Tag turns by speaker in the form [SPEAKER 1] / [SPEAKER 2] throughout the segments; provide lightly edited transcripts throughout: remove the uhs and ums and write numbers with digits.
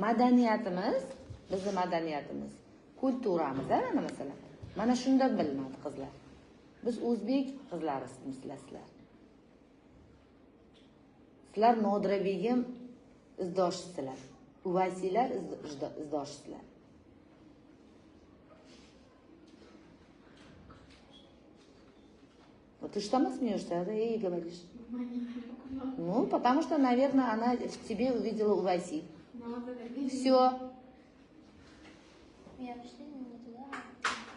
[SPEAKER 1] madaniyatimiz, bizning madaniyatimiz, kulturamiz, mana masalan. Mana shunda bilinadi qizlar. Biz o'zbek qizlarisizlar. Sizlar Nodira begim izdoshsizlar. Uvaysiylar izdoshsizlar. Ты что там смеешься? Эй, говоришь. Ну, потому что, наверное, она в тебе увидела Увайси. Все.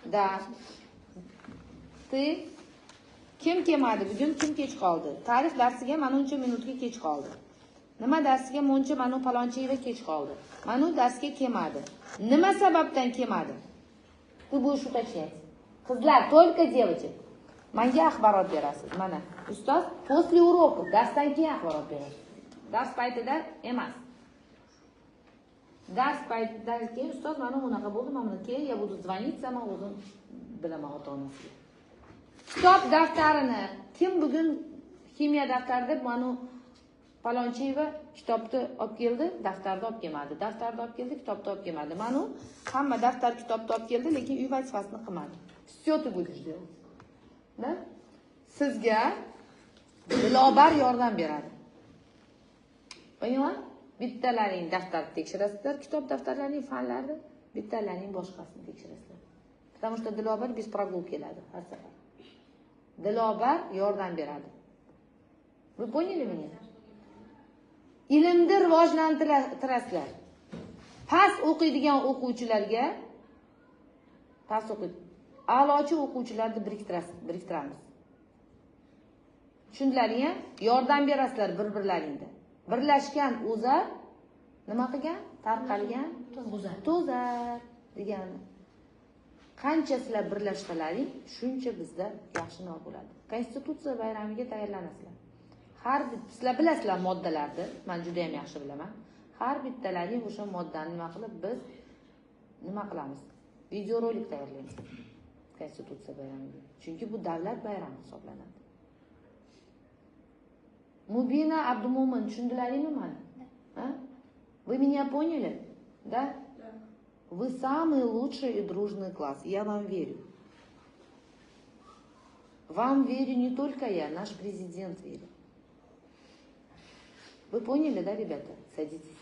[SPEAKER 1] Да. Ты kim kelmadi? Bugun kim kech qoldi? Tarix darsiga mana uncha minutga kech qoldi. Nima darsiga muncha mana palonchiga kech qoldi. Mana darsga kelmadi. Nima sababdan kelmadi? Ты будешь уточнять. Qizlar, только девочек. Menga axborot berasiz. Mana, ustoz после уроков darsdan keyin axborot beradi. Dars paytida emas. Dars paytidan keyin ustoz mana bunaqa bo'ldi, mana keyin я буду звонить сама o'zim bilaman ota-onasiga. Kitob daftarini kim bugun ximiya daftarida mana Palonchiyeva kitobni olib keldi, daftarni olib kelmadi. Daftarni olib keldi, kitobni olib kelmadi. Mana hamma daftar kitobni olib keldi, lekin uy vazifasini qilmadi. Все ты будешь делать. Da? Sizga Dilobar yordam beradi. Поняла? Bittalaring daftarni tekshirasizlar, kitob daftarlarining fanlarni, bittalaring boshqasini tekshirasizlar. Потому что Dilobar без прогулки keladi har safar. Dilobar yordam beradi. Вы поняли меня? Ilmni rivojlantirasizlar. Past o'qiydigan o'quvchilarga a'lochi o'quvchilarni biriktiramiz. Tushundilaringmi? Yordam berasizlar bir-birlaringda. Birlashgan o'zar nima qilgan? Tarqalgan to'zar degani. Qancha sizlar birlashsalaring, shuncha bizda yaxshiroq bo'ladi. Konstitutsiya bayramiga tayyorlanasizlar. Har sizlar bilasizlar moddalarni, men juda ham yaxshi bilaman. Har bittalaring o'sha moddani nima qilib biz nima qilamiz? Videorolik tayyorlaymiz. Konstitutsiya bayramiga. Chunki bu davlat bayrami hisoblanadi. Mubina Abdumo'min tushundilaringmi meni? Ha? Вы меня поняли? Да? Вы самый лучший и дружный класс. Я вам верю. Вам верю не только я, наш президент верит. Вы поняли, да, ребята? Садитесь.